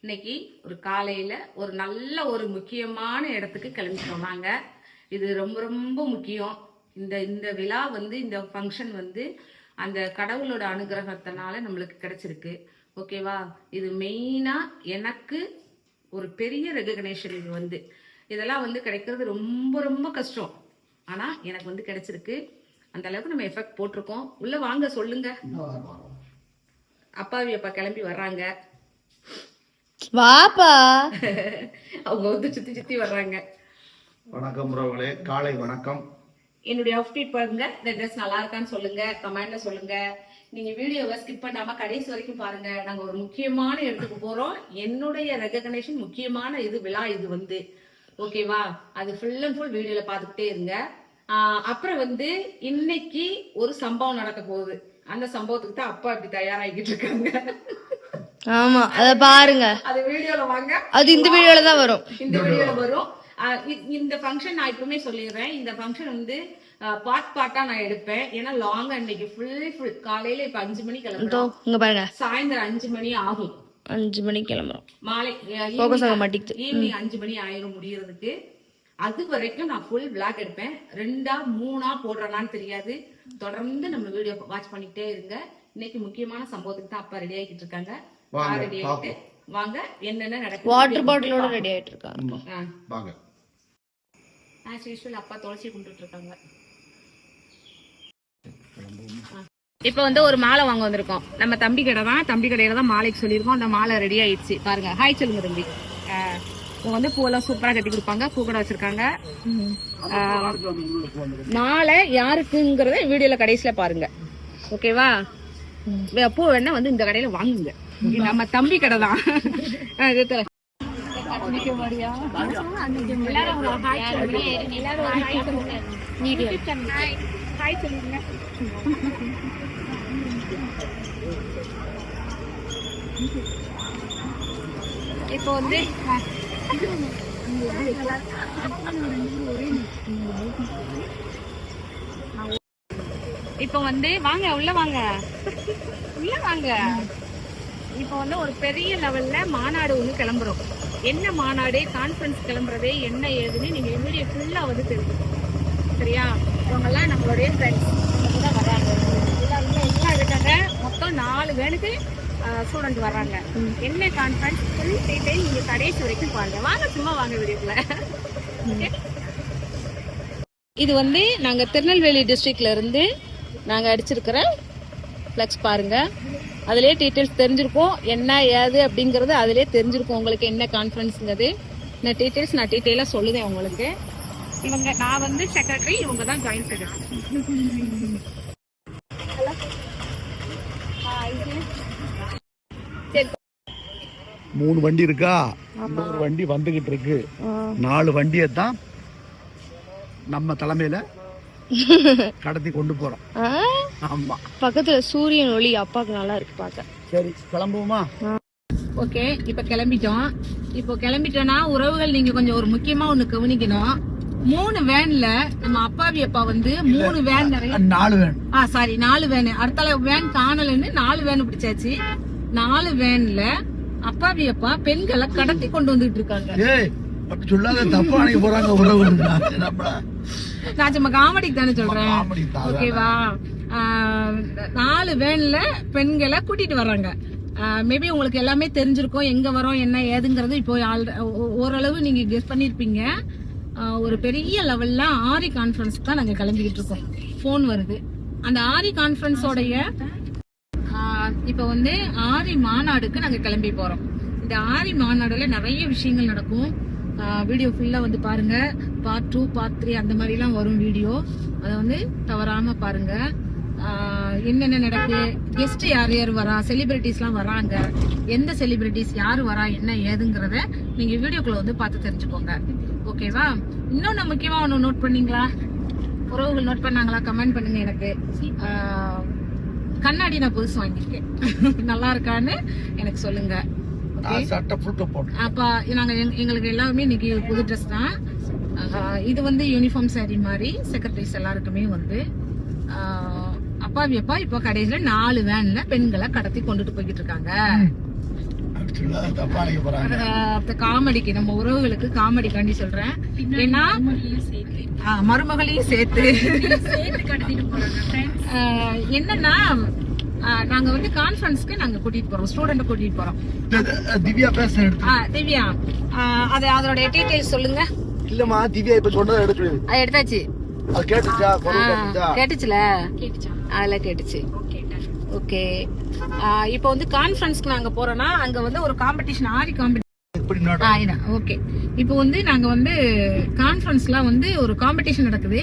இன்னைக்கு ஒரு காலையில ஒரு நல்ல ஒரு முக்கியமான இடத்துக்கு கிளம்பிட்டோம் நாங்க. இது ரொம்ப ரொம்ப முக்கியம். இந்த இந்த விழா வந்து இந்த ஃபங்க்ஷன் வந்து அந்த கடவுளோட அனுகிரகத்தினால நம்மளுக்கு கிடைச்சிருக்கு. ஓகேவா? இது மெயினா எனக்கு ஒரு பெரிய ரெகக்னேஷன். இது வந்து இதெல்லாம் வந்து கிடைக்கிறது ரொம்ப ரொம்ப கஷ்டம். ஆனா எனக்கு வந்து கிடைச்சிருக்கு. அந்த அளவுக்கு நம்ம எஃபெக்ட் போட்டிருக்கோம். உள்ள வாங்க, சொல்லுங்க. அப்பாவி அப்பா கிளம்பி வர்றாங்க. வாப்பா. அவங்க வந்து சுத்தி சுத்தி வர்றாங்க. வணக்கம் ப்ரோகளே, காலை வணக்கம். என்னுடைய அவுட்ஃபிட் பாருங்க. இந்த ட்ரெஸ் நல்லா இருக்கான்னு சொல்லுங்க, கமெண்ட்ல சொல்லுங்க. நீங்க வீடியோவை ஸ்கிப் பண்ணாம கடைசி வரைக்கும் பாருங்க. நாங்க ஒரு முக்கியமான இடத்துக்கு போறோம். என்னுடைய ரெகக்னேஷன் முக்கியமான இது விழா இது வந்து. ஓகேவா? அது ஃபுல் அண்ட் ஃபுல் வீடியோல பாத்துக்கிட்டே இருங்க. அப்புறம் வந்து இன்னைக்கு ஒரு சம்பவம் நடக்க போகுது. அந்த சம்பவத்துக்கு தான் அப்பா இப்படி தயாராகிட்டு இருக்காங்க. ஆமா, அத பாருங்க. அது வீடியோல வாங்க. அது இந்த வீடியோல தான் வரும். இந்த வீடியோல வரும். இந்த ஃபங்க்ஷன் நான் இப்பவுமே சொல்லிடுறேன். இந்த ஃபங்க்ஷன் வந்து பார்ட்டா நான் எடுப்பேன். ஏன்னா லாங்கா இன்னைக்கு ஃபுல் காலையில இப்ப 5 மணி கிளம்புறோம். இங்க பாருங்க, சாயந்தரம் 5 மணி ஆகும். 5 மணிக்கு கிளம்புறோம். மாலை ஈவினிங் 5 மணி ஆயிரும் முடியறதுக்கு. அது வரைக்கும் நான் ஃபுல் விளாக் எடுப்பேன். 2ஆ 3ஆ போடுறேனான்னு தெரியாது. தொடர்ந்து நம்ம வீடியோ வாட்ச் பண்ணிக்கிட்டே இருங்க. இன்னைக்கு முக்கியமான சம்பவத்துக்கு தான் அப்பா ரெடி ஆகிட்டு இருக்காங்க. ரெடி ஆகிட்டு வாங்க. என்னென்ன நடக்குது? வாட்டர் பாட்டிலோட ரெடி ஆயிட்டு இருக்காங்க. வாங்க. ஆஸ் யூசுவல் அப்பா துளசி கும்பிட்டு இருக்காங்க. இப்ப வந்து ஒரு மாலை வாங்க வந்திருக்கோம். நம்ம தம்பி கடை தான். தம்பி கடையில தான் மாலைக்கு சொல்லியிருக்கோம். அந்த மாலை ரெடி ஆயிடுச்சு. பாருங்க. ஹாய் சொல்லுங்க தம்பி. இவங்க வந்து பூவெல்லாம் சூப்பரா கட்டி கொடுப்பாங்க. பூ கடை வச்சிருக்காங்க. மாலை யாருக்குங்கிறத வீடியோல கடைசியில பாருங்க. ஓகேவா? பூ வேணா வந்து இந்த கடையில வாங்குங்க. நம்ம தம்பி கடை தான். இப்போ வந்து இப்போ வந்து வாங்க, உள்ள வாங்க, உள்ள வாங்க. இப்போ வந்து ஒரு பெரிய லெவல்ல மாநாடு ஒண்ணு கிளம்புறோம். என்ன மாநாடு, கான்ஃபரன்ஸ் கிளம்புறதே என்ன ஏதுன்னு நீங்க வீடியோ ஃபுல்லா வந்து தெரிஞ்சுக்கணும். சரியா? இவங்கெல்லாம் நம்மளுடைய ஃப்ரெண்ட்ஸ் கூட வர்றாங்க. எல்லாம் இருக்காங்க. மொத்தம் 4 வேனுக்கு ஸ்டூடெண்ட் வர்றாங்க. என்ன கான்ஃபரன்ஸ் ஃபுல் டீடைல் நீங்க கடைசி வரைக்கும் பாருங்க. வாங்க, சும்மா வாங்க வீடியோக்குள்ள. இது வந்து நாங்க திருநெல்வேலி டிஸ்ட்ரிக்ட்ல இருந்து நாங்க அடிச்சிருக்கிற ஃபிளக்ஸ் பாருங்க. அதுலயே டீடைல்ஸ் தெரிஞ்சிருக்கும். என்ன ஏது அப்படிங்கறது அதுலயே தெரிஞ்சிருக்கும் உங்களுக்கு. என்ன கான்ஃபரன்ஸ்ங்கிறது இந்த டீடைல்ஸ் நான் டீடைலா சொல்லுதேன் உங்களுக்கு. இவங்க நான் வந்து செக்ரட்டரி, இவங்க தான் ஜாயின்ட் செக்ரட்டரி. 3 வண்டி இருக்கா? இன்னொரு வண்டி வந்துகிட்டு இருக்கு. 4 வண்டியை தான் நம்ம தலைமையில கடத்தி கொண்டு போறோம். ஆமா, பக்கத்துல சூரியன் ஒளி அப்பாக்கு நல்லா இருக்கு பார்க்க. சரி, கிளம்புவோமா? ஓகே, இப்ப கிளம்பிட்டோம். இப்போ கிளம்பிட்டோம்னா உறவுகள் நீங்க கொஞ்சம் ஒரு முக்கியமா ஒண்ணு கவனிக்கணும். 3 வேன்ல நம்ம அப்பாவி அப்பா வந்து 3 வேன் நிறைய 4 வேன். Sorry 4 van. அடுத்த வேன் காணலன்னு 4 வேன் பிடிச்சாச்சு. 4 வேன்ல அப்பாவி அப்பா பெண்களை கடத்தி கொண்டு வந்துட்டு இருக்காங்க. சொல்லாத, தப்பா அணைக்க போறாங்க உறவுகள். நான் சும்மா காமெடிக்கு தானே சொல்றேன். ஓகேவா? 4 வேன்ல பெண்களை கூட்டிட்டு வர்றாங்க. மேபி உங்களுக்கு எல்லாமே தெரிஞ்சிருக்கும் எங்க வரோம் என்ன ஏதுங்கிறது. இப்போ ஓரளவு நீங்க கெஸ் பண்ணிருப்பீங்க. ஒரு பெரிய லெவல்ல ஆரி கான்ஃபரன்ஸ் தான் நாங்க கிளம்பிக்கிட்டு இருக்கோம். போன் வருது. அந்த ஆரி கான்ஃபரன்ஸோடைய இப்ப வந்து ஆரி மாநாடுக்கு நாங்க கிளம்பி போறோம். இந்த ஆரி மாநாடுல நிறைய விஷயங்கள் நடக்கும். வீடியோ ஃபுல்லா வந்து பாருங்க. பார்ட் 2 பார்ட் 3 அந்த மாதிரி எல்லாம் வரும் வீடியோ. அதை வந்து தவறாம பாருங்க. என்னென்ன நடக்குது, கெஸ்ட் யார் யார் வரா, செலிபிரிட்டிஸ் எல்லாம் வராங்க, எந்த செலிபிரிட்டிஸ் யாரு வரா, என்ன ஏதுங்கிறத நீங்க வீடியோக்குள்ள வந்து பார்த்து தெரிஞ்சுக்கோங்க. ஓகேவா? இன்னொன்னு முக்கியமா ஒண்ணு நோட் பண்ணீங்களா? உறவுகள் நோட் பண்ணாங்களா? கமெண்ட் பண்ணுங்க எனக்கு. கண்ணாடி நான் புதுசு வாங்கியிருக்கேன். நல்லா இருக்கான்னு எனக்கு சொல்லுங்க. அப்ப நாங்க எங்களுக்கு எல்லாருமே இன்னைக்கு புது ட்ரெஸ் தான். இது வந்து யூனிஃபார்ம் சாரி மாதிரி செக்ரட்டரிஸ் எல்லாருக்குமே வந்து அப்பாவி அப்பா இப்போ கடைசியில 4 வேன்ல பெண்களை கடத்தி கொண்டுட்டு போய்கிட்டு இருக்காங்க. தப்பா நினைக்க போறாங்க. காமெடிக்கு நம்ம உறவுகளுக்கு காமெடிக்காண்டி சொல்றேன். ஏன்னா மருமகளையும் சேர்த்து கடத்திட்டு போறாங்க. என்னன்னா நாங்க வந்து கான்ஃபரன்ஸ்க்கு நாங்க கூட்டிட்டு போறோம், ஸ்டூடெண்ட் கூட்டிட்டு போறோம். திவ்யா பேச திவ்யா அதோட டீடைல்ஸ் சொல்லுங்க. இல்லம்மா, திவ்யா இப்ப சொன்னதை எடுத்து அது எடுத்தாச்சு. அது கேட்டுச்சா? கேட்டுச்சுல? அதுல கேட்டுச்சு. ஓகே. இப்போ வந்து கான்ஃபரன்ஸ்க்கு நாங்க போறோம்னா அங்க வந்து ஒரு காம்படிஷன், ஆரி காம்படிஷன். ஓகே. இப்போ வந்து நாங்க வந்து கான்ஃபரன்ஸ்ல வந்து ஒரு காம்படிஷன் நடக்குது.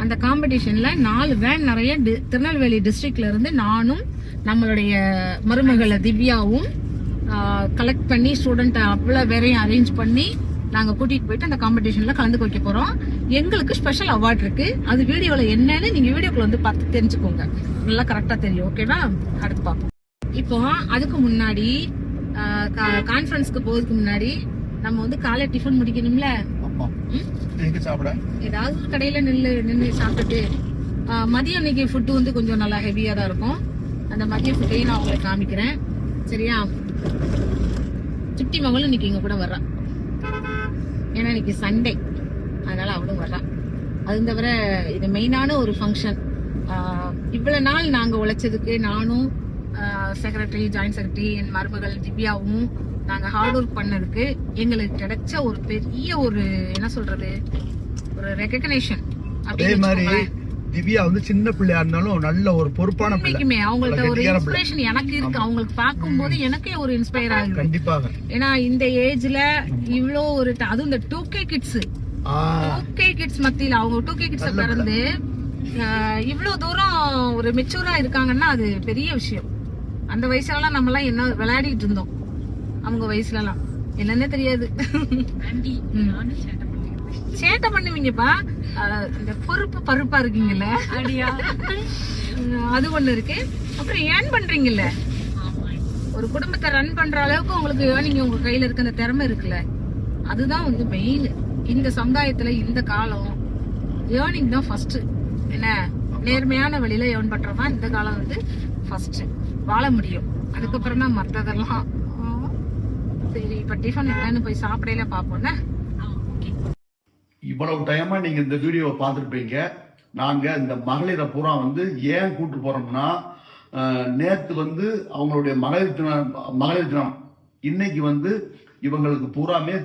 அந்த காம்படிஷன்ல 4 வேன் நிறைய திருநெல்வேலி டிஸ்ட்ரிக்ட்ல இருந்து நானும் நம்மளுடைய மருமகளை திவ்யாவும் கலெக்ட் பண்ணி ஸ்டூடெண்ட் அவ்வளவு வேறையும் அரேஞ்ச் பண்ணி நாங்க கூட்டிட்டு போயிட்டு அந்த காம்படிஷன்ல கலந்து வைக்க போறோம். எங்களுக்கு ஸ்பெஷல் அவார்ட் இருக்கு. அது வீடியோல என்னன்னு நீங்க வீடியோக்குள்ள வந்து பார்த்து தெரிஞ்சுக்கோங்க. நல்லா கரெக்டா தெரியும். ஓகேவா? அடுத்து பார்ப்போம். இப்போ அதுக்கு முன்னாடி கான்ஃபரன்ஸ்க்கு போறதுக்கு முன்னாடி நம்ம வந்து காலை டிஃபன் முடிக்கணும்ல. ஏதாவது ஒரு கடையில நின்று சாப்பிட்டுட்டு மதியம் இன்னைக்கு ஃபுட்டு வந்து கொஞ்சம் நல்லா ஹெவியா தான் இருக்கும். அந்த மதிய ஃபுட்டையும் நான் உங்களுக்கு காமிக்கிறேன். சரியா? சுட்டி மகளும் இன்னைக்கு இங்க கூட வர்றா. ஏன்னா இன்னைக்கு சண்டே, அதனால அவளும் வர்றா. அது தவிர இது மெயினான ஒரு ஃபங்க்ஷன். இவ்வளவு நாள் நாங்க உழைச்சதுக்கு நானும் செக்ரட்டரி, ஜாயிண்ட் செக்ரட்டரி, என் மருமகள் திவ்யாவும் நாங்க ஹார்ட் ஒர்க் பண்ணதுக்கு எங்களுக்கு கிடைச்ச ஒரு பெரிய ஒரு என்ன சொல்றது, ஒரு ரெகக்னேஷன். அதே மாதிரி திவ்யா வந்து சின்ன பிள்ளையா இருந்தாலும் நல்ல ஒரு பொறுப்பான பிள்ளை. அவங்கள்ட்ட ஒரு இன்ஸ்பிரேஷன் எனக்கு இருக்கு. அவங்களுக்கு பார்க்கும்போது எனக்கே ஒரு இன்ஸ்பயர் ஆகுது. கண்டிப்பாக. ஏன்னா இந்த ஏஜ்ல இவ்ளோ ஒரு அதுவும் இந்த 2K கிட்ஸ் மத்தியில அவங்க 2K கிட்ஸ் பிறந்து இவ்வளவு தூரம் ஒரு மெச்சூரா இருக்காங்கன்னா அது பெரிய விஷயம். அந்த வயசுலலாம் நம்ம எல்லாம் என்ன விளையாடிட்டு இருந்தோம், அவங்க வயசுல எல்லாம் என்னன்னே தெரியாது. சேட்டை பண்ணுவீங்கப்பா. இந்த பருப்பா இருக்கீங்கல்ல, அது ஒண்ணு இருக்கு. அப்புறம் ஏர்ன் பண்றீங்கல்ல, ஒரு குடும்பத்தை ரன் பண்ற அளவுக்கு உங்களுக்கு ஏர்னிங் உங்க கையில இருக்க அந்த திறமை இருக்குல்ல, அதுதான் வந்து மெயின். இந்த சமுதாயத்துல இந்த காலம் ஏர்னிங் தான் ஃபர்ஸ்ட். என்ன, நேர்மையான வழியில ஏர்ன் பண்றதுதான் இந்த காலம் வந்து ஃபர்ஸ்ட். வாழ முடியும். அதுக்கப்புறம் தான் மத்ததெல்லாம். சரி, இப்ப டிஃபன் என்னன்னு போய் சாப்பிடையில பாப்போம்னா. இவ்வளவு டைமா நீங்க இந்த வீடியோவை பார்த்துருப்பீங்க. நாங்க இந்த மகளிரை பூரா வந்து ஏன் கூட்டு போறோம்னா, நேத்து வந்து அவங்களுடைய மகளிர் தினம். இன்னைக்கு வந்து இவங்களுக்கு பூராமே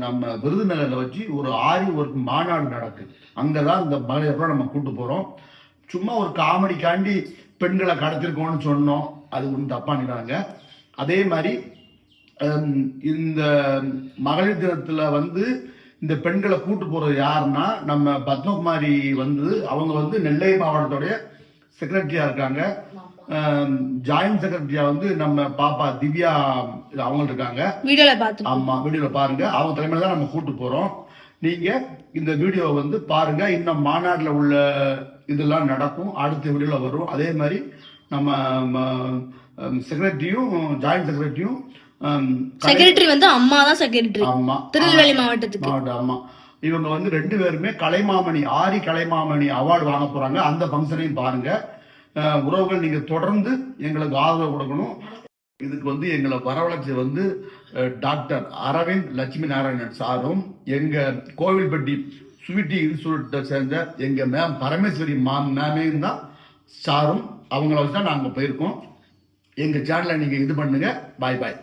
நம்ம விருதுநகர்ல வச்சு ஒரு ஆரி ஒர்க் மாநாடு நடக்குது. அங்கதான் இந்த மகளிரை பூரா நம்ம கூட்டு போறோம். சும்மா ஒரு காமெடிக்காண்டி பெண்களை கடத்திருக்கோம்னு சொன்னோம், அது ஒன்றும் தப்பானிடாங்க. அதே மாதிரி இந்த மகளிர் தினத்துல வந்து இந்த பெண்களை கூட்டு போறது யாருன்னா நம்ம பத்மகுமாரி வந்து அவங்க வந்து நெல்லை மாவட்டத்துடைய செக்ரட்டரியா இருக்காங்க. ஜாயிண்ட் செக்ரட்டரியா வந்து நம்ம பாப்பா திவ்யா அவங்க இருக்காங்க. ஆமா, வீடியோல பாருங்க. அவங்க தலைமையில தான் நம்ம கூட்டு போறோம். நீங்க இந்த வீடியோ வந்து பாருங்க. இன்னும் மாநாடுல உள்ள இதெல்லாம் நடக்கும், அடுத்த வீடியோல வரும். அதே மாதிரி நம்ம செக்ரட்டரியும் ஜாயிண்ட் செக்ரட்டரி வந்து அம்மா தான் செக்ரட்டரி. ஆமா, திருநெல்வேலி மாவட்டத்துக்கு. ஆமா, இவங்க வந்து 2 பேருமே கலைமாமணி, ஆரி கலைமாமணி அவார்டு வாங்க போறாங்க. அந்த ஃபங்க்ஷனையும் பாருங்க. உறவுகள், நீங்க தொடர்ந்து எங்களுக்கு ஆதரவு கொடுக்கணும். இதுக்கு வந்து எங்களை வரவழைச்சி வந்து டாக்டர் அரவிந்த் லட்சுமி நாராயணன் சாரும், எங்க கோவில்பட்டி ஸ்வீட்டி இன்ஸ்டியூட்டை சேர்ந்த எங்க மேம் பரமேஸ்வரி மேமையும் தான் சாரும். அவங்கள வச்சு தான் நாங்க போயிருக்கோம். எங்க சேனலை நீங்க இது பண்ணுங்க. பாய் பாய்.